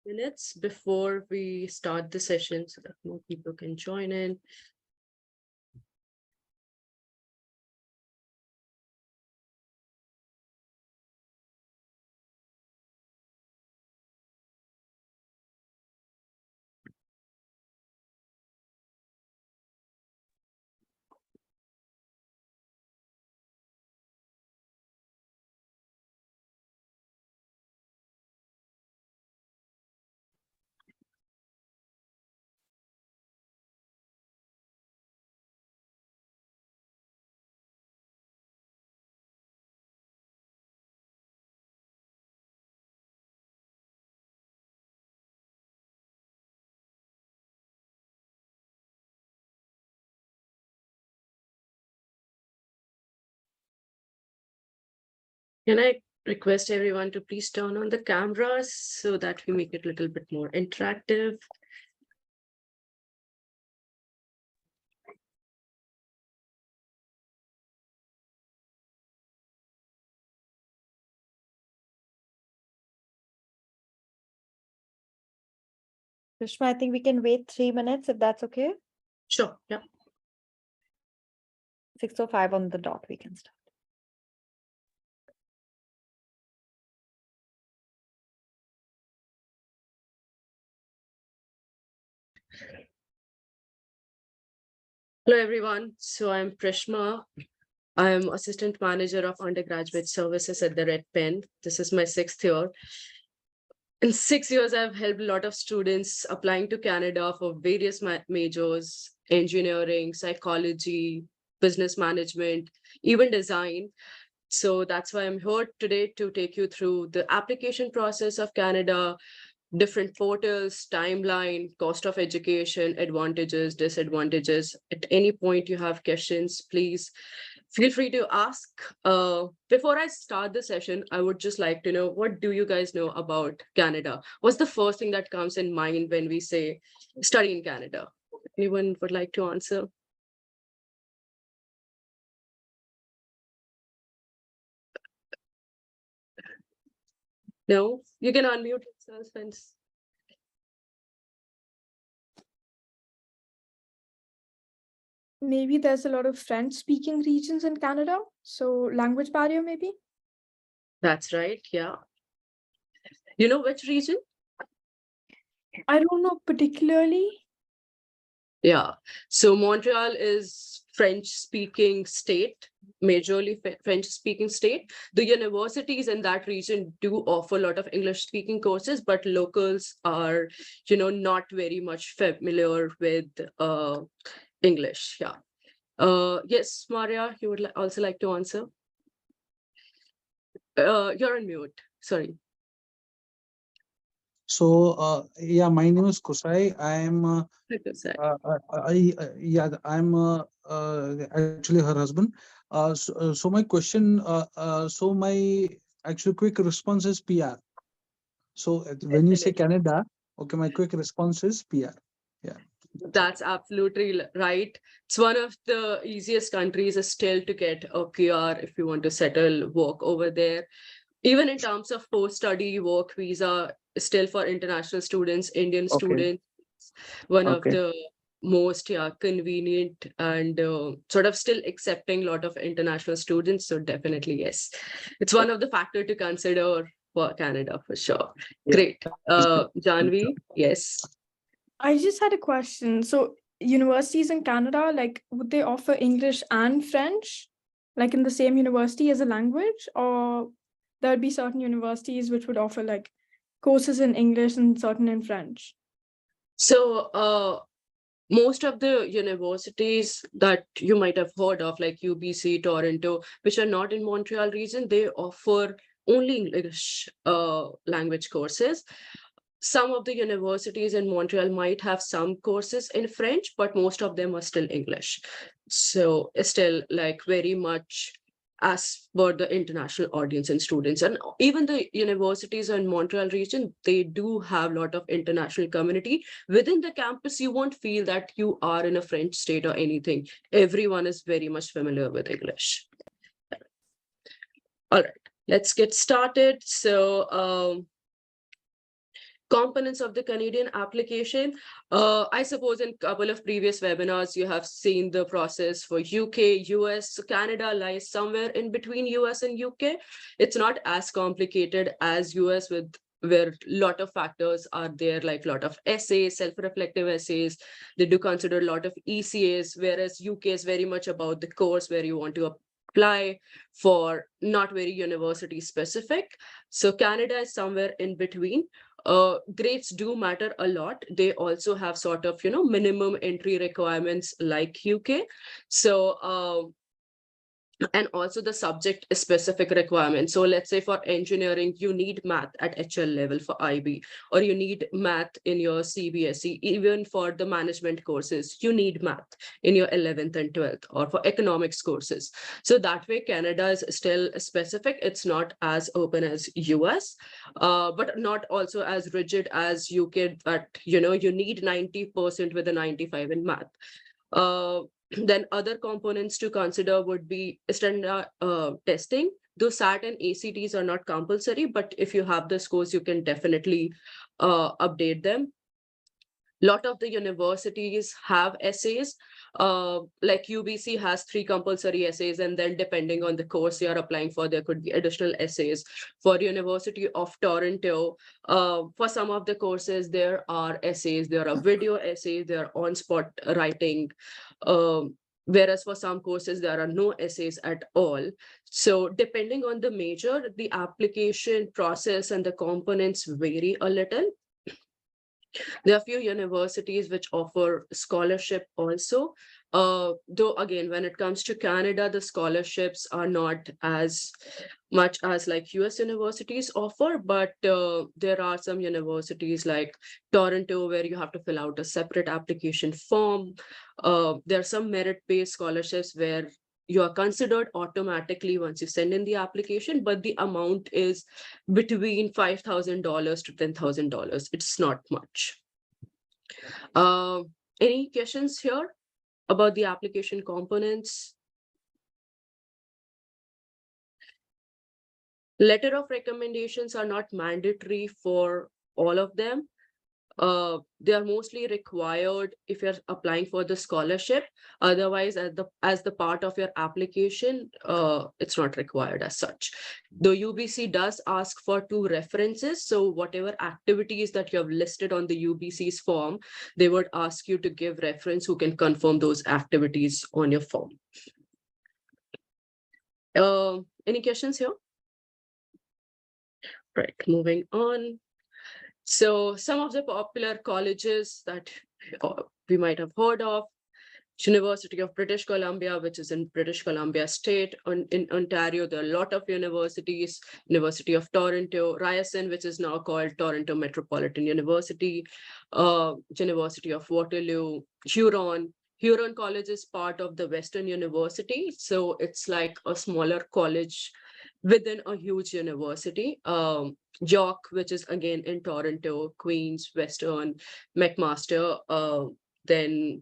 minutes before we start the session so that more people can join in. Can I request everyone to please turn on the cameras so that we make it a little bit more interactive? Krishna, I think we can wait 3 minutes if that's okay. Sure, yeah. 6:05 on the dot, we can start. Hello, everyone. So I'm Prishma. I'm Assistant Manager of Undergraduate Services at the Red Pen. This is my 6th year. In 6 years, I've helped a lot of students applying to Canada for various majors, engineering, psychology, business management, even design. So that's why I'm here today to take you through the application process of Canada, different portals, timeline, cost of education, advantages, disadvantages. At any point you have questions, please feel free to ask. Before I start the session, I would just like to know, what do you guys know about Canada? What's the first thing that comes in mind when we say study in Canada? Anyone would like to answer? No? You can unmute yourself and maybe there's a lot of French-speaking regions in Canada, so language barrier maybe? that's right, yeah. You know which region? I don't know particularly. Yeah, so Montreal is French-speaking state, majorly French-speaking state. The universities in that region do offer a lot of English-speaking courses, but locals are, not very much familiar with English. Yeah. Yes, Maria, you would also like to answer? You're on mute. Sorry. So, yeah, my name is Kusai. I'm actually her husband. So my question, my actual quick response is PR. So when you say Canada, okay, my quick response is PR. Yeah. That's absolutely right. It's one of the easiest countries still to get a PR if you want to settle work over there. Even in terms of post-study work visa, still for international students, Indian students, one of the most convenient and sort of still accepting a lot of international students. So definitely, yes. It's one of the factors to consider for Canada for sure. Yeah. Great. Janvi, yes. I just had a question. So universities in Canada, like, would they offer English and French, like in the same university as a language? Or there'd be certain universities which would offer like courses in English and certain in French? So most of the universities that you might have heard of, like UBC, Toronto, which are not in Montreal region, they offer only English language courses. Some of the universities in Montreal might have some courses in French, but most of them are still English. So it's still like very much as for the international audience and students. And even the universities in Montreal region, they do have a lot of international community. Within the campus, you won't feel that you are in a French state or anything. Everyone is very much familiar with English. All right, let's get started. So Components of the Canadian application. I suppose in a couple of previous webinars, you have seen the process for UK, US. So Canada lies somewhere in between US and UK. It's not as complicated as US, with where a lot of factors are there, like a lot of essays, self-reflective essays. They do consider a lot of ECAs, whereas UK is very much about the course where you want to apply for, not very university specific. So Canada is somewhere in between. Grades do matter a lot. They also have sort of, minimum entry requirements like UK. So, and also the subject specific requirements. So let's say for engineering, you need math at HL level for IB, or you need math in your CBSE. Even for the management courses, you need math in your 11th and 12th, or for economics courses. So that way, Canada is still specific. It's not as open as US, but not also as rigid as UK, that, you need 90% with a 95 in math. Then other components to consider would be standard testing. Though SAT and ACTs are not compulsory, but if you have the scores, you can definitely update them. A lot of the universities have essays, like UBC has 3 compulsory essays, and then depending on the course you are applying for, there could be additional essays. For University of Toronto, for some of the courses, there are essays, there are video essays, there are on-spot writing, whereas for some courses, there are no essays at all. So depending on the major, the application process and the components vary a little. There are few universities which offer scholarship also. Though again, when it comes to Canada, the scholarships are not as much as like US universities offer, but there are some universities like Toronto where you have to fill out a separate application form. There are some merit-based scholarships where you are considered automatically once you send in the application, but the amount is between $5,000 to $10,000. It's not much. Any questions here about the application components? Letter of recommendations are not mandatory for all of them. They are mostly required if you're applying for the scholarship. Otherwise, as the part of your application, it's not required as such. The UBC does ask for 2 references. So whatever activities that you have listed on the UBC's form, they would ask you to give reference who can confirm those activities on your form. Any questions here? Right, moving on. So some of the popular colleges that we might have heard of: University of British Columbia, which is in British Columbia State. In Ontario, there are a lot of universities: University of Toronto, Ryerson, which is now called Toronto Metropolitan University, University of Waterloo, Huron. Huron College is part of the Western University, so it's like a smaller college within a huge university. York, which is again in Toronto, Queens, Western, McMaster, then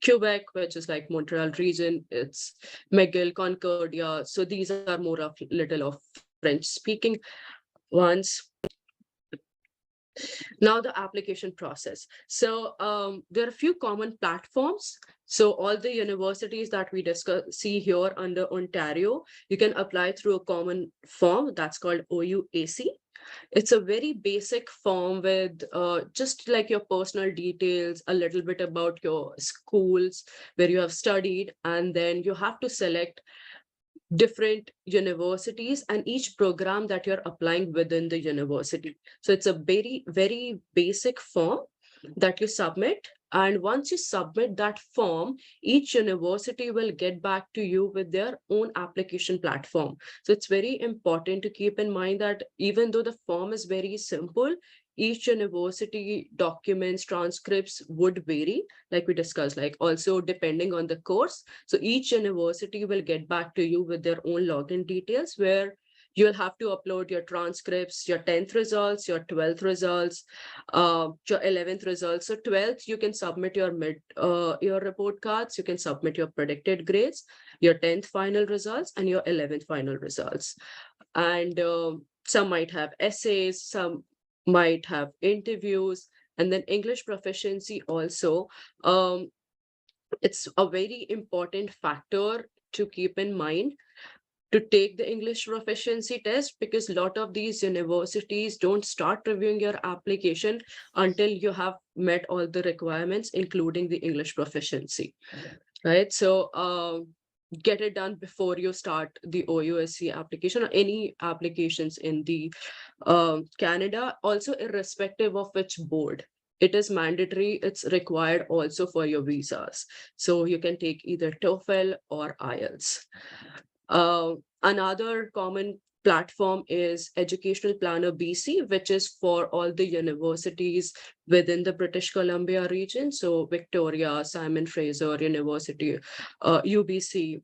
Quebec, which is like Montreal region, it's McGill, Concordia. So these are more of little of French speaking ones. Now the application process. So there are a few common platforms. So all the universities that we see here under Ontario, you can apply through a common form that's called OUAC. It's a very basic form with just like your personal details, a little bit about your schools where you have studied, and then you have to select different universities and each program that you're applying within the university. So it's a very, very basic form that you submit. And once you submit that form, each university will get back to you with their own application platform. So it's very important to keep in mind that even though the form is very simple, each university documents, transcripts would vary, like we discussed, like also depending on the course. So each university will get back to you with their own login details, where you'll have to upload your transcripts, your 10th results, your 12th results, your 11th results. So 12th, you can submit your your report cards, you can submit your predicted grades, your 10th final results, and your 11th final results. And some might have essays, some might have interviews, and then English proficiency also. It's a very important factor to keep in mind to take the English proficiency test, because a lot of these universities don't start reviewing your application until you have met all the requirements, including the English proficiency, right? So get it done before you start the OUSC application or any applications in the Canada, also irrespective of which board. It is mandatory, it's required also for your visas. So you can take either TOEFL or IELTS. Another common platform is Educational Planner BC, which is for all the universities within the British Columbia region. So Victoria, Simon Fraser University, UBC.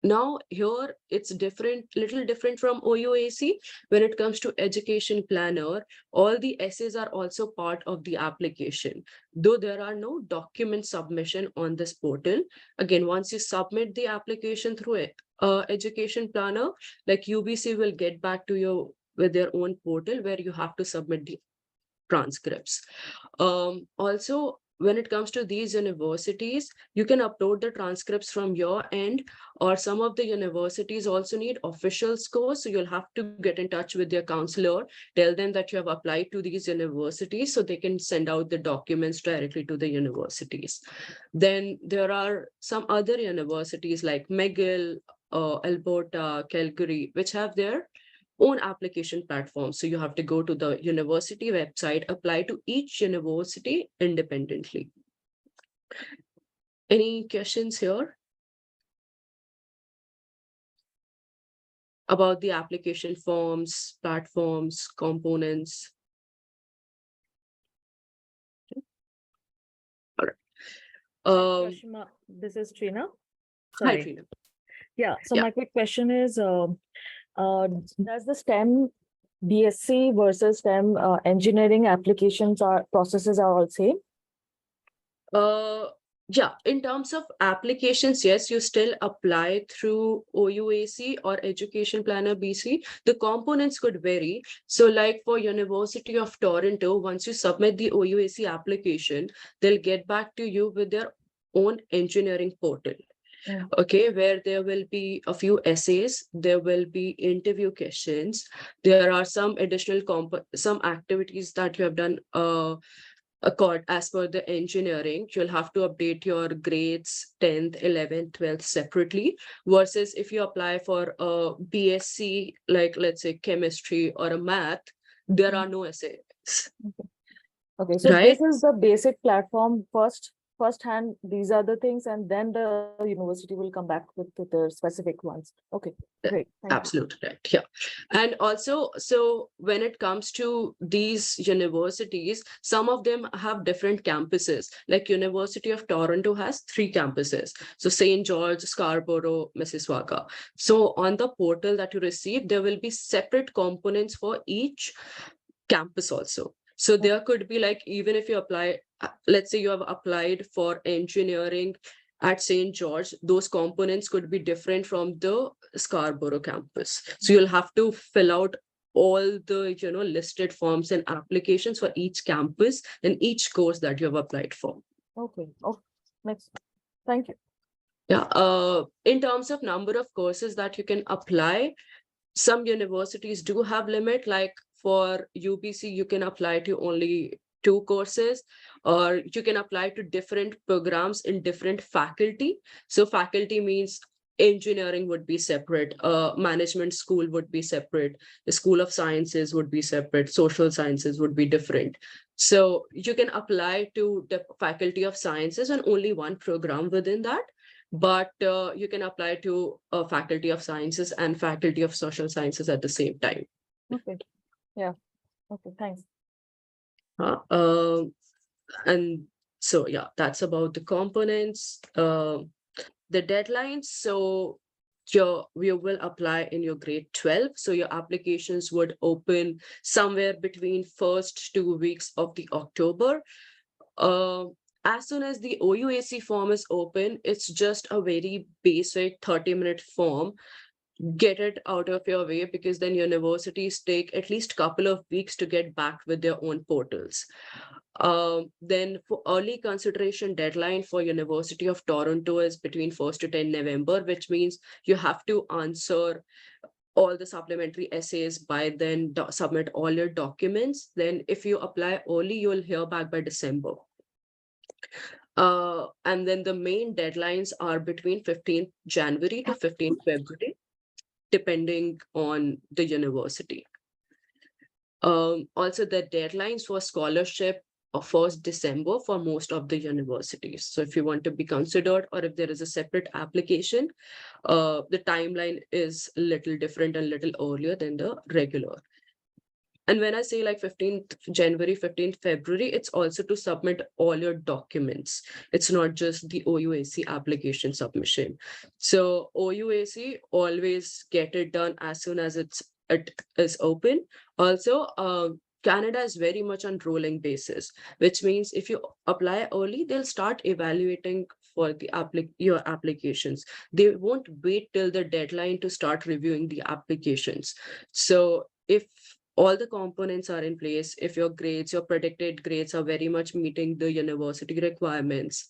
Now here it's little different from OUAC. When it comes to Education Planner, all the essays are also part of the application, though there are no document submission on this portal. Again, once you submit the application through Education Planner, like UBC will get back to you with their own portal where you have to submit the transcripts. Also, when it comes to these universities, you can upload the transcripts from your end, or some of the universities also need official scores. So you'll have to get in touch with your counselor, tell them that you have applied to these universities so they can send out the documents directly to the universities. Then there are some other universities like McGill, Alberta, Calgary, which have their own application platform. So you have to go to the university website, apply to each university independently. Any questions here about the application forms, platforms, components? All right. Rashima, this is Trina. Hi, Sorry. Trina. Yeah, so Yeah. my quick question is, does the STEM BSc versus STEM engineering applications or processes are all same? Yeah, in terms of applications, yes, you still apply through OUAC or Education Planner BC. The components could vary. So like for University of Toronto, once you submit the OUAC application, they'll get back to you with their own engineering portal. Okay, where there will be a few essays, there will be interview questions, there are some additional some activities that you have done as per the engineering. You'll have to update your grades 10th, 11th, 12th separately, versus if you apply for a BSc, like let's say chemistry or a math, there are no essays. Okay, so Right? this is the basic platform firsthand, these are the things, and then the university will come back with the specific ones. Okay, great. Thank you. Absolutely right. Yeah. And also, so when it comes to these universities, some of them have different campuses. Like University of Toronto has 3 campuses. So St. George, Scarborough, Mississauga. So on the portal that you receive, there will be separate components for each campus also. So there could be like, even if you apply, let's say you have applied for engineering at St. George, those components could be different from the Scarborough campus. So you'll have to fill out all the listed forms and applications for each campus and each course that you have applied for. Okay, next. Thank you. Yeah. In terms of number of courses that you can apply, some universities do have limit, like for UBC, you can apply to only 2 courses, or you can apply to different programs in different faculty. So faculty means engineering would be separate, management school would be separate, the School of Sciences would be separate, social sciences would be different. So you can apply to the Faculty of Sciences and only one program within that. But you can apply to a Faculty of Sciences and Faculty of Social Sciences at the same time. Okay, yeah. Okay, thanks. And so, yeah, that's about the components. The deadlines. So you will apply in your grade 12. So your applications would open somewhere between first 2 weeks of the October. As soon as the OUAC form is open, it's just a very basic 30-minute form. get it out of your way, because then universities take at least couple of weeks to get back with their own portals. Then for early consideration deadline for University of Toronto is between 1st to 10 November, which means you have to answer all the supplementary essays by then, submit all your documents. Then if you apply early, you'll hear back by December. And then the main deadlines are between 15th January to 15th February, depending on the university. Also, the deadlines for scholarship are 1st December for most of the universities. So if you want to be considered, or if there is a separate application, the timeline is a little different and little earlier than the regular. And when I say like 15th January, 15th February, it's also to submit all your documents. It's not just the OUAC application submission. So OUAC, always get it done as soon as it is open. Also, Canada is very much on rolling basis, which means if you apply early, they'll start evaluating for the your applications. They won't wait till the deadline to start reviewing the applications. So if all the components are in place, if your grades, your predicted grades are very much meeting the university requirements,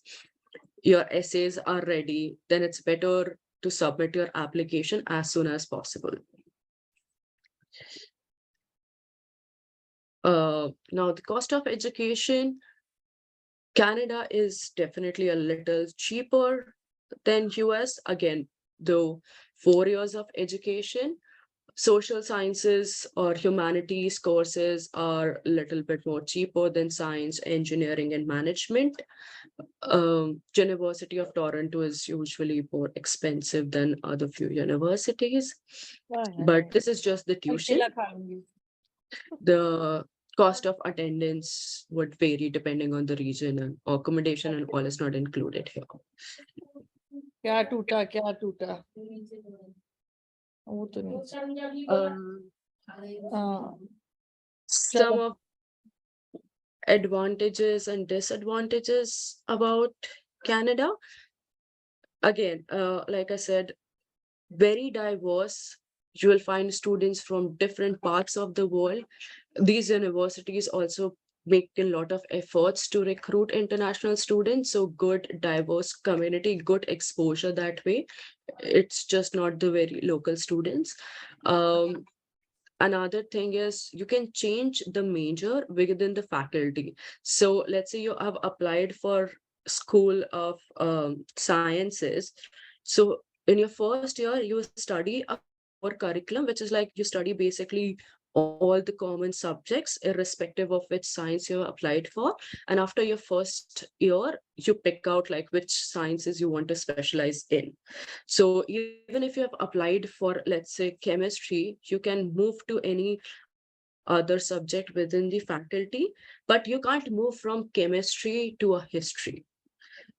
your essays are ready, then it's better to submit your application as soon as possible. Now, the cost of education, Canada is definitely a little cheaper than US. Again, though 4 years of education, social sciences or humanities courses are a little bit more cheaper than science, engineering, and management. University of Toronto is usually more expensive than other few universities, but this is just the tuition. The cost of attendance would vary depending on the region, and accommodation and all is not included here. क्या टूटा वो तो नहीं Some of advantages and disadvantages about Canada. Again, like I said, very diverse. You will find students from different parts of the world. These universities also make a lot of efforts to recruit international students. So good, diverse community, good exposure that way. It's just not the very local students. Another thing is you can change the major within the faculty. So let's say you have applied for School of Sciences. So in your first year, you study a core curriculum, which is like you study basically all the common subjects, irrespective of which science you applied for. And after your first year, you pick out like which sciences you want to specialize in. So even if you have applied for, let's say, chemistry, you can move to any other subject within the faculty, but you can't move from chemistry to a history.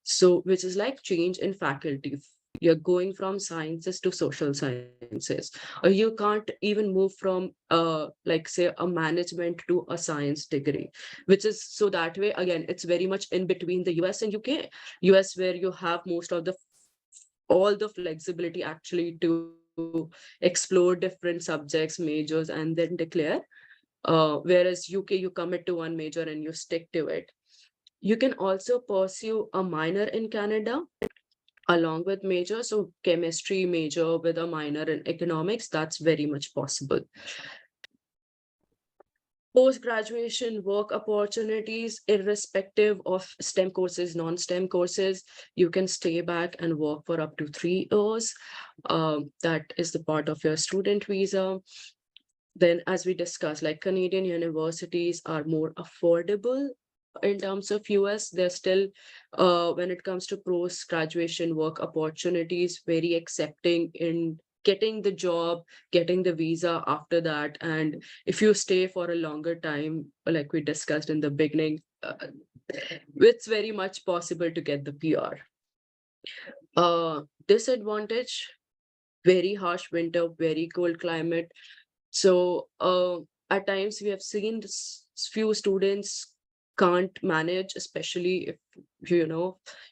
So, which is like change in faculty. You're going from sciences to social sciences, or you can't even move from like say a management to a science degree, which is so that way again it's very much in between the US and UK. US where you have most of the all the flexibility actually to explore different subjects, majors, and then declare. Whereas UK, you commit to one major and you stick to it. You can also pursue a minor in Canada along with major. So chemistry major with a minor in economics, that's very much possible. Post-graduation work opportunities, irrespective of STEM courses, non-STEM courses, you can stay back and work for up to 3 years. That is the part of your student visa. Then, as we discussed, like Canadian universities are more affordable in terms of US. They're still, when it comes to post-graduation work opportunities, very accepting in getting the job, getting the visa after that. And if you stay for a longer time, like we discussed in the beginning, it's very much possible to get the PR. Disadvantage, very harsh winter, very cold climate. So at times we have seen few students can't manage, especially if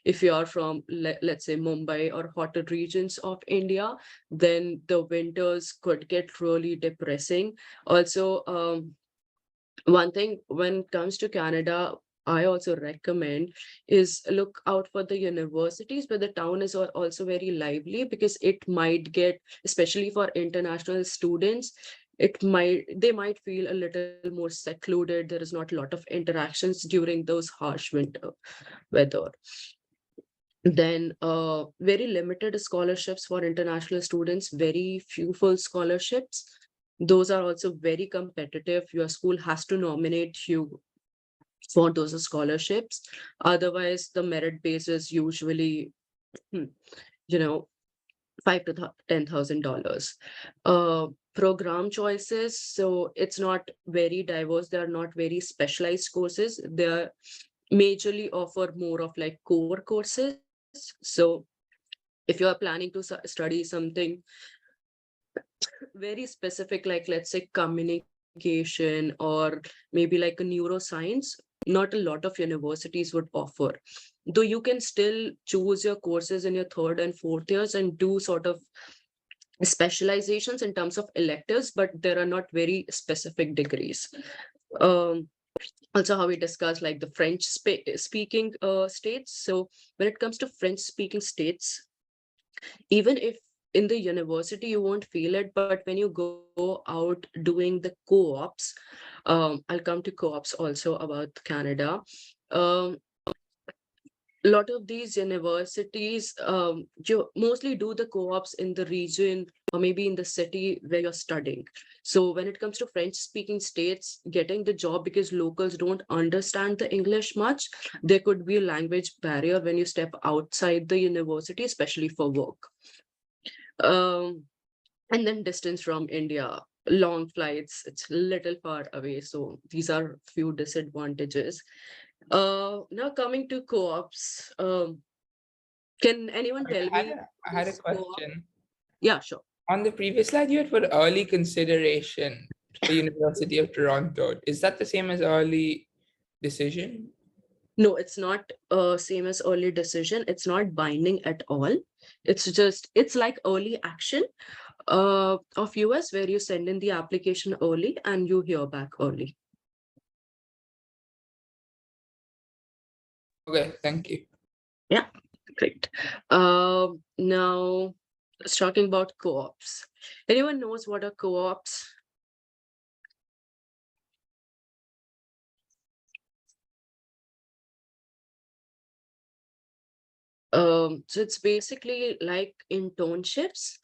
if you are from let's say Mumbai or hotter regions of India, then the winters could get really depressing. Also, one thing when it comes to Canada, I also recommend is look out for the universities, but the town is also very lively, because it might get, especially for international students, they might feel a little more secluded. There is not a lot of interactions during those harsh winter weather. Then very limited scholarships for international students, very few full scholarships. Those are also very competitive. Your school has to nominate you for those scholarships. Otherwise, the merit base is usually, you know, $5,000 to $10,000. Program choices. So it's not very diverse. They are not very specialized courses. They're majorly offer more of like core courses. So if you are planning to study something very specific, like let's say communication or maybe like a neuroscience, not a lot of universities would offer. Though you can still choose your courses in your third and fourth years and do sort of specializations in terms of electives, but there are not very specific degrees. Also, how we discussed like the French speaking states. So when it comes to French speaking states, even if in the university you won't feel it, but when you go out doing the co-ops, I'll come to co-ops also about Canada. A lot of these universities, you mostly do the co-ops in the region or maybe in the city where you're studying. So when it comes to French speaking states, getting the job, because locals don't understand the English much, there could be a language barrier when you step outside the university, especially for work. And then distance from India, long flights, it's a little far away. So these are few disadvantages. Now coming to co-ops, can anyone tell me? I had a this co-op? question. Yeah, sure. On the previous slide, you had put early consideration for University of Toronto. Is that the same as early decision? No, it's not same as early decision. It's not binding at all. It's like early action of US, where you send in the application early and you hear back early. Okay, thank you. Yeah, great. Now, let's talking about co-ops. Anyone knows what are co-ops? So it's basically like internships,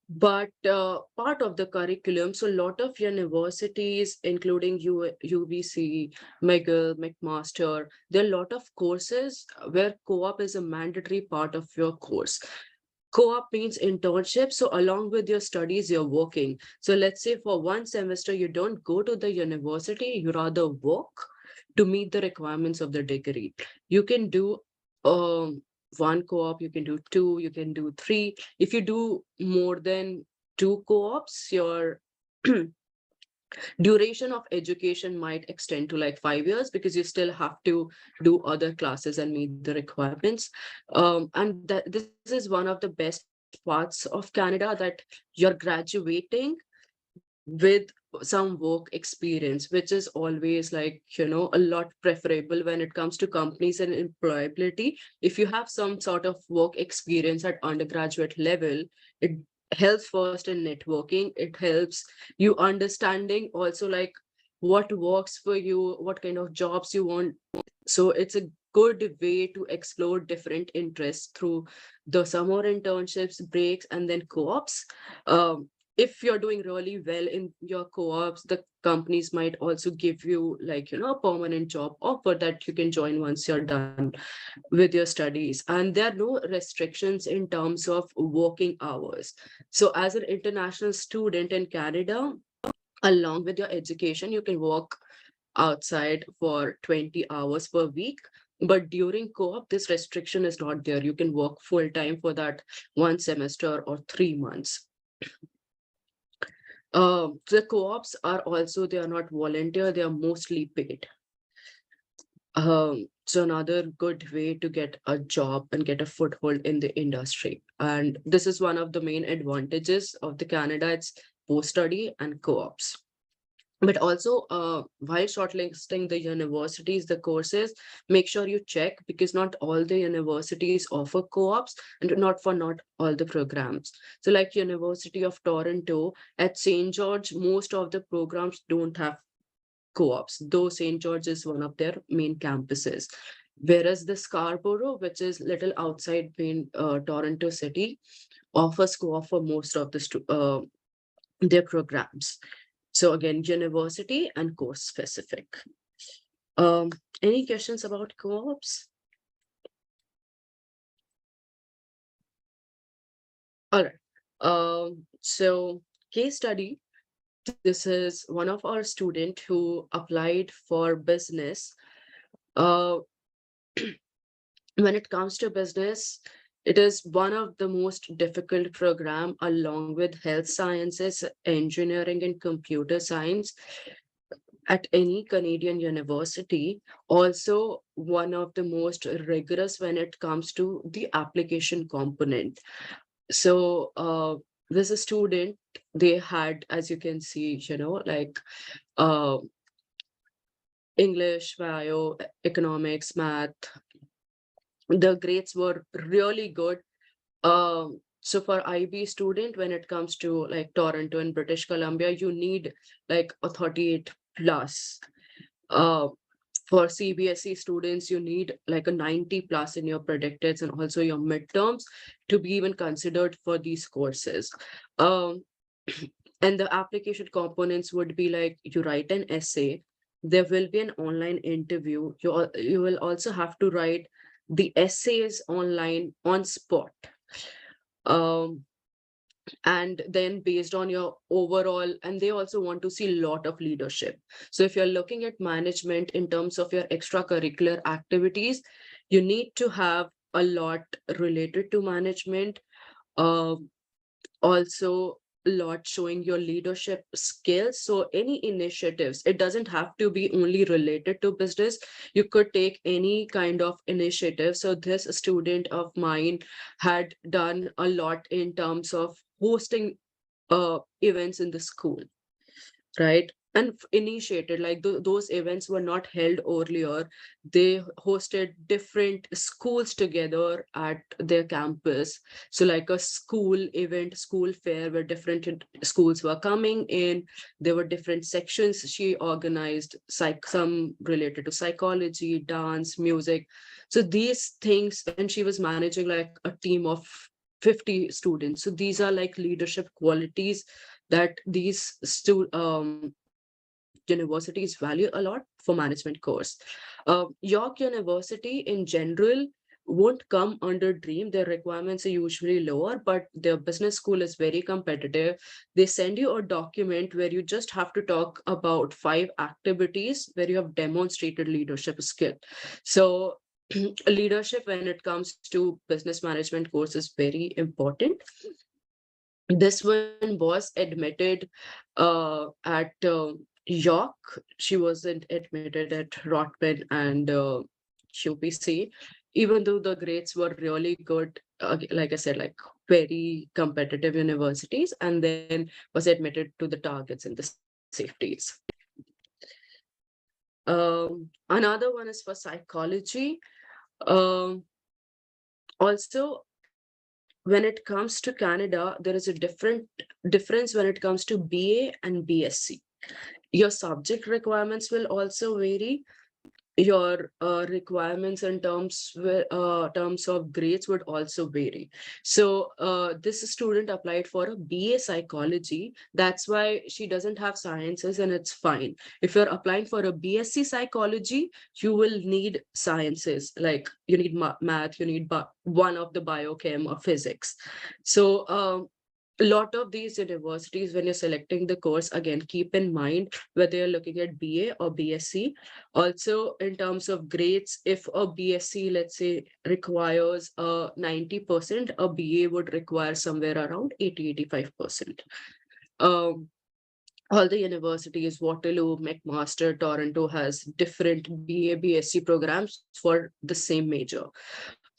but part of the curriculum. So a lot of universities, including UBC, McGill, McMaster, there are a lot of courses where co-op is a mandatory part of your course. Co-op means internship. So along with your studies, you're working. So let's say for one semester, you don't go to the university, you rather work to meet the requirements of the degree. You can do one co-op, you can do two, you can do three. If you do more than two co-ops, your duration of education might extend to like 5 years, because you still have to do other classes and meet the requirements. And this is one of the best parts of Canada, that you're graduating with some work experience, which is always like, a lot preferable when it comes to companies and employability. If you have some sort of work experience at undergraduate level, it helps first in networking. It helps you understanding also like what works for you, what kind of jobs you want. So it's a good way to explore different interests through the summer internships, breaks, and then co-ops. If you're doing really well in your co-ops, the companies might also give you like, a permanent job offer that you can join once you're done with your studies. And there are no restrictions in terms of working hours. So as an international student in Canada, along with your education, you can work outside for 20 hours per week. But during co-op, this restriction is not there. You can work full time for that one semester or 3 months. The co-ops are also, they are not volunteer, they are mostly paid. So another good way to get a job and get a foothold in the industry. And this is one of the main advantages of the Canada. It's post-study and co-ops. But also, while shortlisting the universities, the courses, make sure you check, because not all the universities offer co-ops, and not all the programs. So like University of Toronto, at St. George, most of the programs don't have co-ops, though St. George is one of their main campuses. Whereas the Scarborough, which is little outside main Toronto city, offers co-op for most of their programs. So again, university and course specific. Any questions about co-ops? All right. So case study. This is one of our student who applied for business. When it comes to business, it is one of the most difficult program, along with health sciences, engineering, and computer science at any Canadian university. Also, one of the most rigorous when it comes to the application component. So, this a student, they had, as you can see, like uh, English, bio, economics, math. The grades were really good. So for IB student, when it comes to like Toronto and British Columbia, you need like a 38 plus. Uh, for CBSE students, you need like a 90 plus in your predicteds and also your midterms to be even considered for these courses. And the application components would be like, you write an essay, there will be an online interview. You will also have to write the essays online on spot. And then based on your overall, and they also want to see a lot of leadership. So if you're looking at management in terms of your extracurricular activities, you need to have a lot related to management. Also a lot showing your leadership skills. So any initiatives, it doesn't have to be only related to business. You could take any kind of initiative. So this student of mine had done a lot in terms of hosting events in the school, right? And initiated, like those events were not held earlier. They hosted different schools together at their campus. So like a school event, school fair, where different schools were coming in. There were different sections she organized, some related to psychology, dance, music. So these things, and she was managing like a team of 50 students. So these are like leadership qualities that these universities value a lot for management course. York University in general won't come under Dream. Their requirements are usually lower, but their business school is very competitive. They send you a document where you just have to talk about 5 activities where you have demonstrated leadership skill. So leadership when it comes to business management course is very important. This one was admitted at York. She wasn't admitted at Rotman and UPC, even though the grades were really good. Like I said, like very competitive universities, and then was admitted to the targets and the safeties. Another one is for psychology. Also, when it comes to Canada, there is a difference when it comes to BA and BSc. Your subject requirements will also vary. Your requirements in terms of grades would also vary. So this student applied for a BA psychology. That's why she doesn't have sciences, and it's fine. If you're applying for a BSc psychology, you will need sciences, like you need math, you need one of the biochem or physics. So a lot of these universities, when you're selecting the course, again, keep in mind whether you're looking at BA or BSc. Also, in terms of grades, if a BSc, let's say, requires 90%, a BA would require somewhere around 80-85%. all the universities, Waterloo, McMaster, Toronto has different BA, BSc programs for the same major.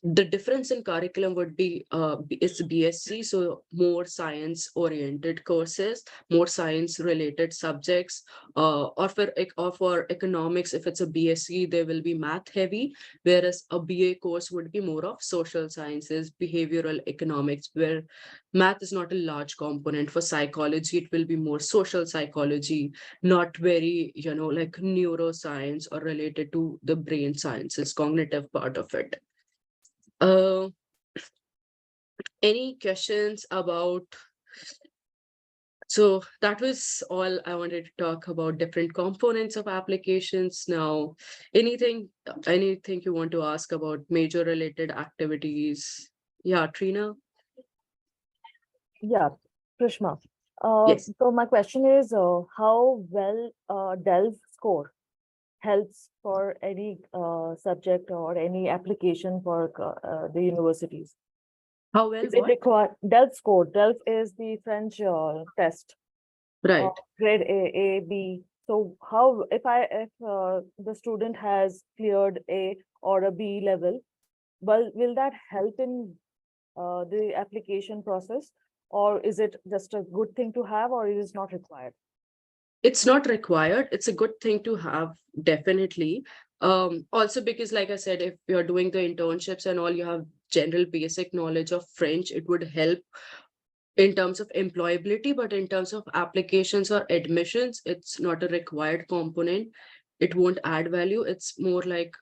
The difference in curriculum would be it's BSc, so more science oriented courses, more science related subjects, or for economics, if it's a BSc, there will be math heavy, whereas a BA course would be more of social sciences, behavioral economics, where math is not a large component. For psychology, it will be more social psychology, not very, like neuroscience or related to the brain sciences, cognitive part of it. Any questions about? So that was all I wanted to talk about, different components of applications. Now, anything you want to ask about major related activities? Yeah, Trina? Yeah, Prishma. Yes. So my question is, how well DELF score helps for any subject or any application for the universities? How well Is it what? required? DELF score. DELF is the French test. Right. Grade A, B. So how if the student has cleared A or a B level, well, will that help in the application process, or is it just a good thing to have, or it is not required? It's not required. It's a good thing to have, definitely. Also because, like I said, if you're doing the internships and all, you have general basic knowledge of French, it would help in terms of employability, but in terms of applications or admissions, it's not a required component. It won't add value. It's more like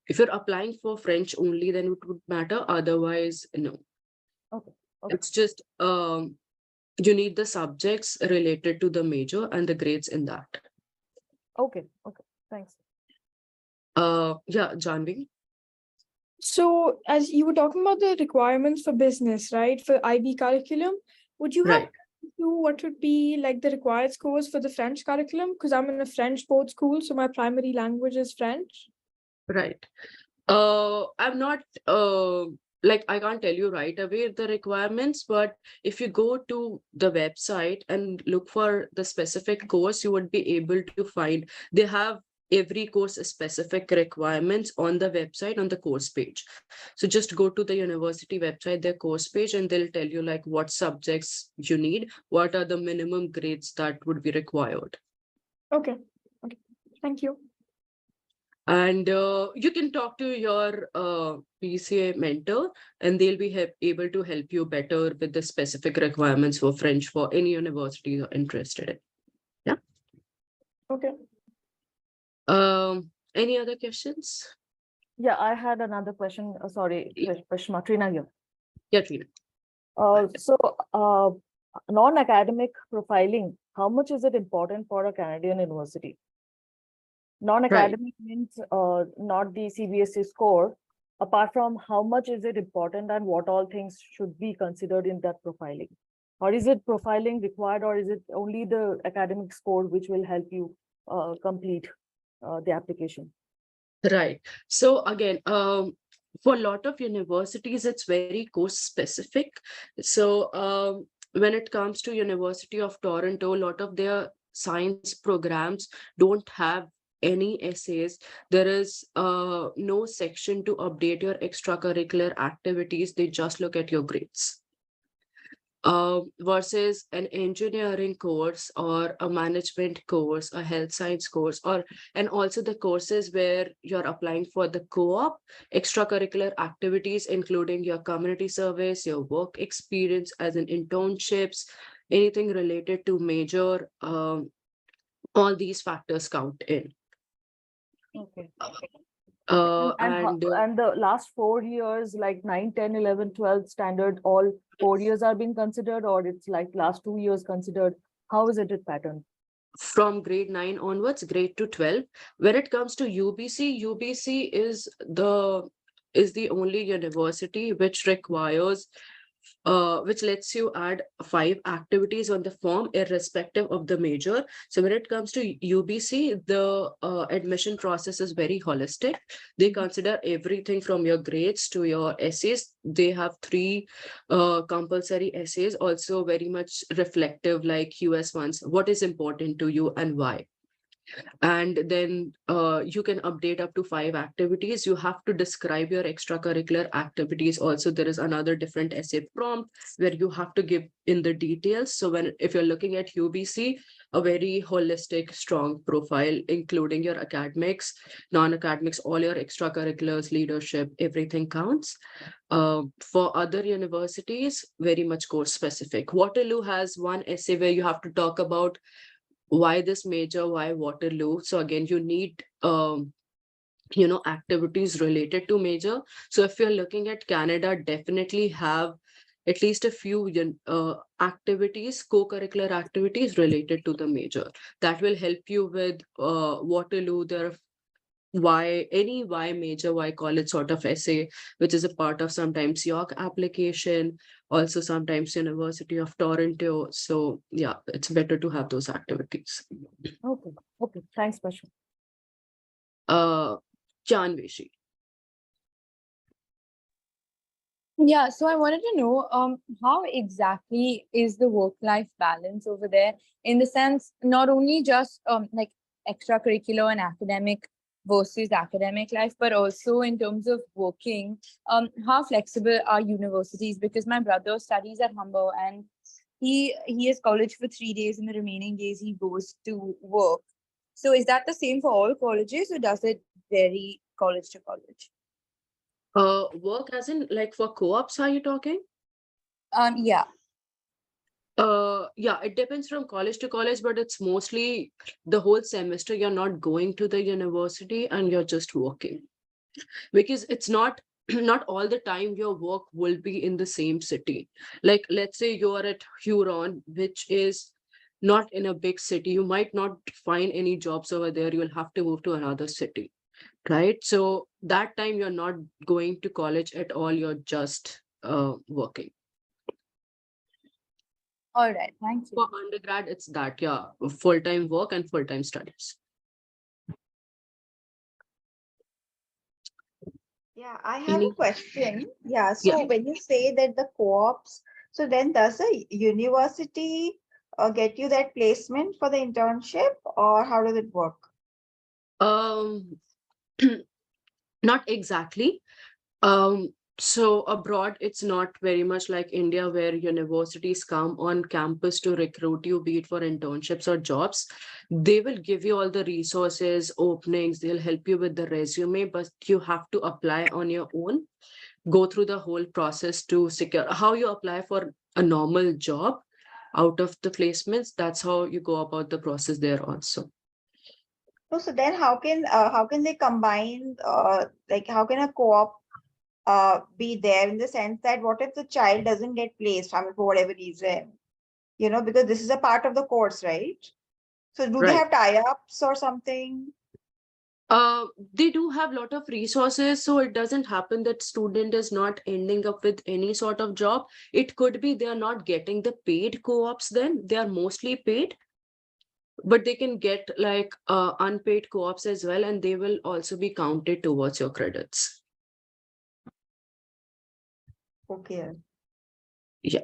if you're applying for French only, then it would matter. Otherwise, no. Okay. It's just you need the subjects related to the major and the grades in that. Okay. Thanks. Yeah, Janvi. So as you were talking about the requirements for business, right, for IB curriculum, would you have Right. to what would be like the required scores for the French curriculum? Because I'm in a French board school, so my primary language is French. Right. I'm not like I can't tell you right away the requirements, but if you go to the website and look for the specific course, you would be able to find they have every course specific requirements on the website on the course page. So just go to the university website, their course page, and they'll tell you like what subjects you need, what are the minimum grades that would be required. Okay. Thank you. And you can talk to your PCA mentor, and they'll be able to help you better with the specific requirements for French for any university you're interested in. Yeah. Okay. Any other questions? Yeah, I had another question. Sorry, Prishma, Trina here. Yeah, Trina. Non-academic profiling, how much is it important for a Canadian university? Non-academic means not the CBSE score. Apart from how much is it important and what all things should be considered in that profiling? Or is it profiling required, or is it only the academic score which will help you complete the application? Right. So again, for a lot of universities, it's very course specific. So when it comes to University of Toronto, a lot of their science programs don't have any essays. There is no section to update your extracurricular activities. They just look at your grades. Versus an engineering course or a management course, a health science course, and also the courses where you're applying for the co-op extracurricular activities, including your community service, your work experience as in internships, anything related to major, all these factors count in. Okay. And the last 4 years, like 9, 10, 11, 12 standard, all 4 years are being considered, or it's like last 2 years considered? How is it a pattern? From grade 9 onwards, grade to 12. When it comes to UBC is the only university which requires which lets you add 5 activities on the form irrespective of the major. So when it comes to UBC, the admission process is very holistic. They consider everything from your grades to your essays. They have 3 compulsory essays, also very much reflective like US ones. What is important to you and why? And then you can update up to 5 activities. You have to describe your extracurricular activities. Also, there is another different essay prompt where you have to give in the details. So if you're looking at UBC, a very holistic, strong profile, including your academics, non-academics, all your extracurriculars, leadership, everything counts. For other universities, very much course specific. Waterloo has one essay where you have to talk about why this major, why Waterloo. So again, you need activities related to major. So if you're looking at Canada, definitely have at least a few activities, co-curricular activities related to the major. That will help you with Waterloo. There are why major, why college sort of essay, which is a part of sometimes York application, also sometimes University of Toronto. So yeah, it's better to have those activities. Okay, thanks, Prashma. Janveshi. Yeah, so I wanted to know how exactly is the work-life balance over there, in the sense not only just like extracurricular and academic versus academic life, but also in terms of working. How flexible are universities? Because my brother studies at Humber and he is college for 3 days, and the remaining days he goes to work. So is that the same for all colleges, or does it vary college to college? Work as in like for co-ops, are you talking? Yeah. Yeah, it depends from college to college, but it's mostly the whole semester you're not going to the university and you're just working, because it's not not all the time your work will be in the same city. Like let's say you're at Huron, which is not in a big city, you might not find any jobs over there, you will have to move to another city, right? So that time you're not going to college at all, you're just working. All right. Thank you. For undergrad, it's that, yeah, full-time work and full-time studies. Yeah, I have Any- a question. Yeah, Yeah. so when you say that the co-ops, so then does the university get you that placement for the internship, or how does it work? Not exactly. So abroad, it's not very much like India, where universities come on campus to recruit you, be it for internships or jobs. They will give you all the resources, openings, they'll help you with the resume, but you have to apply on your own, go through the whole process to secure how you apply for a normal job out of the placements. That's how you go about the process there also. No, so then how can they combine like how can a co-op be there, in the sense that what if the child doesn't get placed, I mean, for whatever reason, because this is a part of the course, right? So do they Right. have tie-ups or something? They do have a lot of resources, so it doesn't happen that student is not ending up with any sort of job. It could be they are not getting the paid co-ops, then they are mostly paid, but they can get like unpaid co-ops as well, and they will also be counted towards your credits. Okay. Yeah.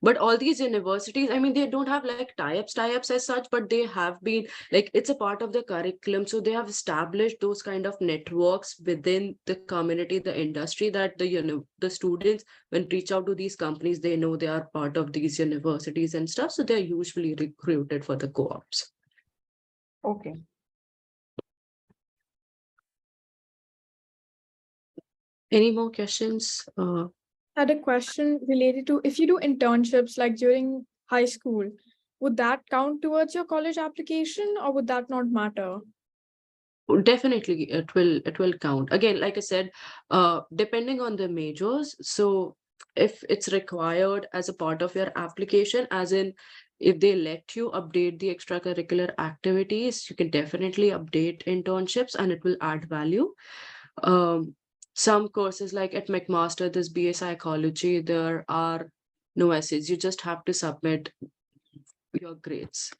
But all these universities, I mean, they don't have like tie-ups as such, but they have been like, it's a part of the curriculum. So they have established those kind of networks within the community, the industry, that the students, when reach out to these companies, they know they are part of these universities and stuff. So they're usually recruited for the co-ops. Okay. Any more questions? Had a question related to, if you do internships like during high school, would that count towards your college application, or would that not matter? Definitely it will count. Again, like I said, depending on the majors. So if it's required as a part of your application, as in if they let you update the extracurricular activities, you can definitely update internships and it will add value. Some courses like at McMaster, this BA Psychology, there are no essays. You just have to submit your grades.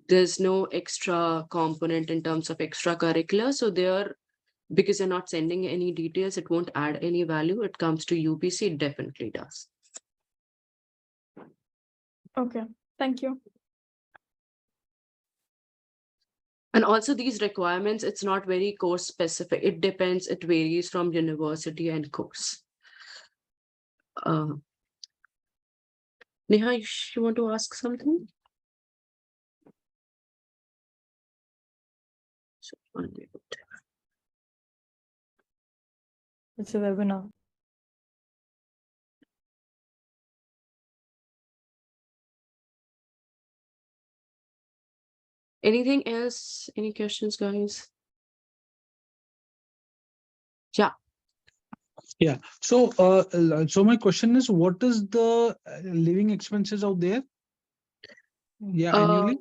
There's no extra component in terms of extracurricular. So there, because you're not sending any details, it won't add any value. It comes to UPC, it definitely does. Okay, thank you. And also these requirements, it's not very course specific. It depends, it varies from university and course. Neha, you want to ask something? So, It's a webinar. anything else? Any questions, guys? Yeah. Yeah. So, so my question is, what is the living expenses out there? Yeah, annually.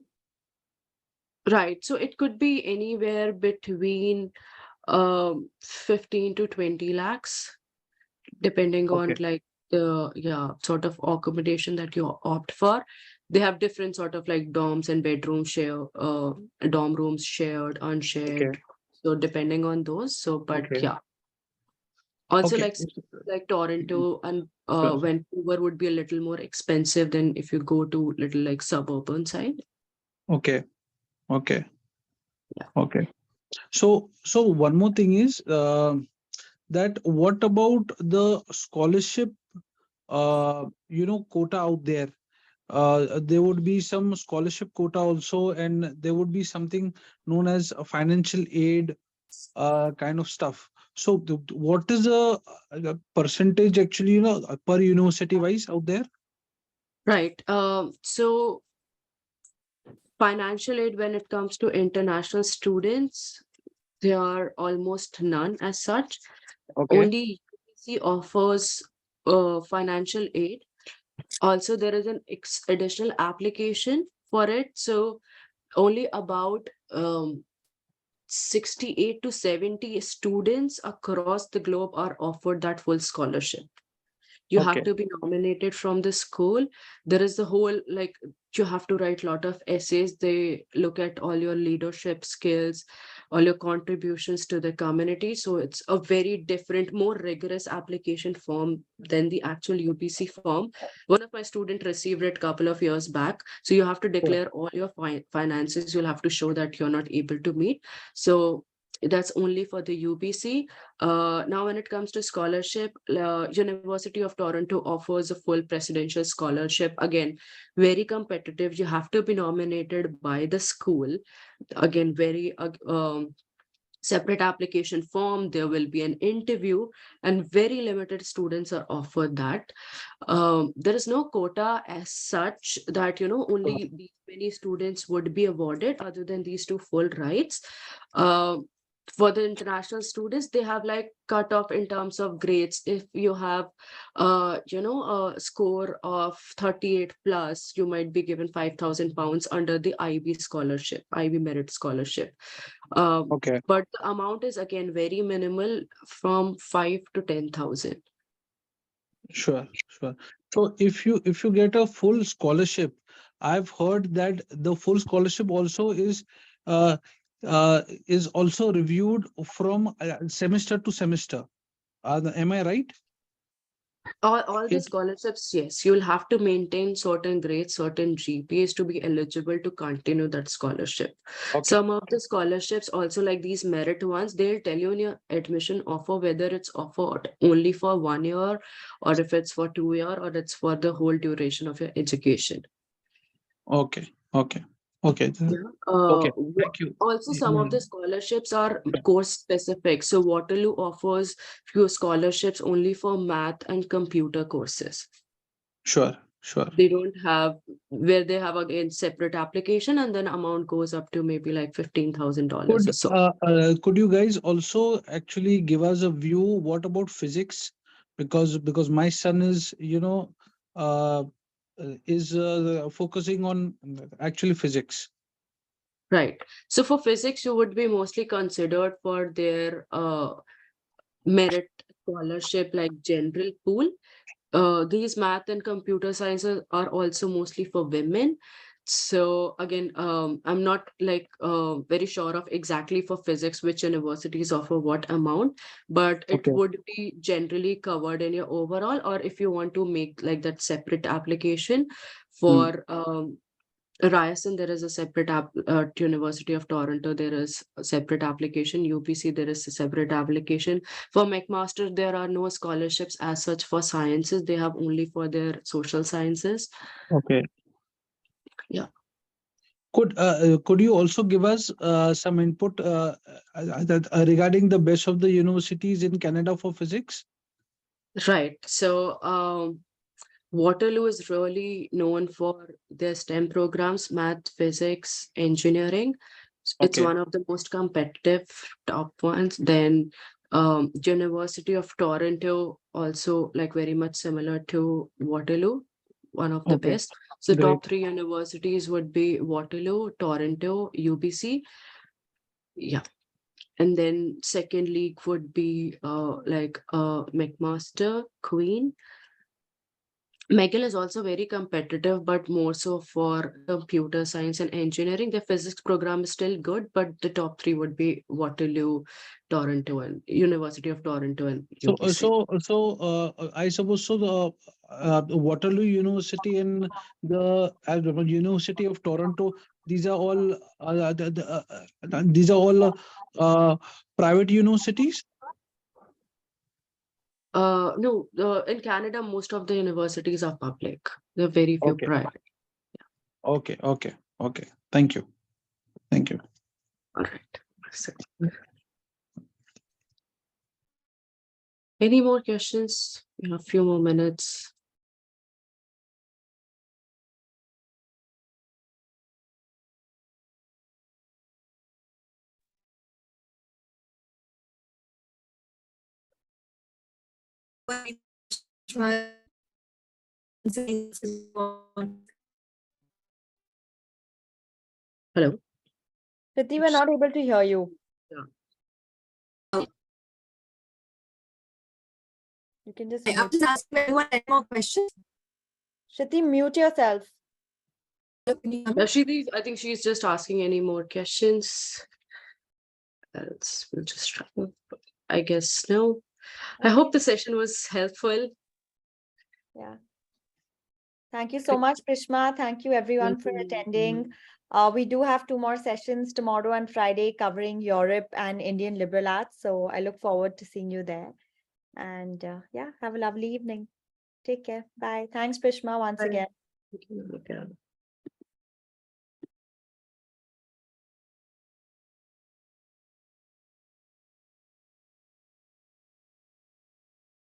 Right. So it could be anywhere between 15 to 20 lakhs, depending on Okay. like the sort of accommodation that you opt for. They have different sort of like dorms and bedroom share, dorm rooms shared, unshared. Okay. So depending on those. So, but Okay. yeah. Also Okay. like Toronto and Sure. Vancouver would be a little more expensive than if you go to little like suburban side. Okay. Okay. Yeah. Okay. So one more thing is that what about the scholarship, quota out there? There would be some scholarship quota also, and there would be something known as a financial aid kind of stuff. So what is the percentage actually, per university wise out there? Right. So financial aid when it comes to international students, there are almost none as such. Okay. Only UPC offers financial aid. Also, there is an additional application for it. So only about 68 to 70 students across the globe are offered that full scholarship. You have Okay. to be nominated from the school. There is the whole, like, you have to write a lot of essays. They look at all your leadership skills, all your contributions to the community. So it's a very different, more rigorous application form than the actual UPC form. One of my students received it a couple of years back. So you have to declare all your finances. You'll have to show that you're not able to meet. So that's only for the UPC. Now, when it comes to scholarship, University of Toronto offers a full presidential scholarship. Again, very competitive. You have to be nominated by the school. Again, very separate application form. There will be an interview, and very limited students are offered that. There is no quota as such that only these many students would be awarded, other than these two full rights. For the international students, they have like cut off in terms of grades. If you have a score of 38 plus, you might be given £5,000 under the IB scholarship, IB merit scholarship. Okay. But the amount is again very minimal, from 5 to 10,000. Sure. So if you get a full scholarship, I've heard that the full scholarship also is also reviewed from semester to semester. Am I right? All the It, scholarships, yes, you'll have to maintain certain grades, certain GPAs to be eligible to continue that scholarship. okay. Some of the scholarships also, like these merit ones, they'll tell you in your admission offer whether it's offered only for 1 year, or if it's for 2 years, or it's for the whole duration of your education. Okay. Okay. Yeah. Okay. Thank you. Also, some of the scholarships are course specific. So Waterloo offers few scholarships only for math and computer courses. Sure. They don't have, where they have again separate application, and then amount goes up to maybe like $15,000 or so. Could you guys also actually give us a view? What about physics? Because my son is, focusing on actually physics. Right. So for physics, you would be mostly considered for their merit scholarship like general pool. These math and computer sciences are also mostly for women. So again, I'm not like very sure of exactly for physics which universities offer what amount, but it Okay. would be generally covered in your overall, or if you want to make like that separate application for Ryerson, there is a separate app to University of Toronto. There is a separate application. UPC, there is a separate application. For McMaster, there are no scholarships as such for sciences. They have only for their social sciences. Okay. Yeah. Could you also give us some input regarding the best of the universities in Canada for physics? Right. So Waterloo is really known for their STEM programs, math, physics, engineering. It's Okay. one of the most competitive top ones. Then University of Toronto, also like very much similar to Waterloo, one of the Okay. best. So Great. top three universities would be Waterloo, Toronto, UBC. Yeah. And then second league would be like McMaster, Queen. McGill is also very competitive, but more so for computer science and engineering. The physics program is still good, but the top three would be Waterloo, Toronto, and University of Toronto and UBC. I suppose so. The Waterloo University and the University of Toronto. These are all private universities. No, in Canada, most of the universities are public. There are very few Okay. private. Okay. Okay. Okay. Thank you. Thank you. All right. So, any more questions? We have a few more minutes. Hello. Priti, we're not able to hear you. Yeah. You can just I'm mute. just asking anyone any more questions. Shruti, mute yourself. Can you hear me? I think she's just asking any more questions. Else we'll just try. I guess no. I hope the session was helpful. Yeah. Thank you so much, Prishma. Thank you everyone for attending. We do have 2 more sessions tomorrow and Friday covering Europe and Indian liberal arts. So I look forward to seeing you there. And yeah, have a lovely evening. Take care. Bye. Thanks, Prishma, once Bye. again. Thank you. Okay.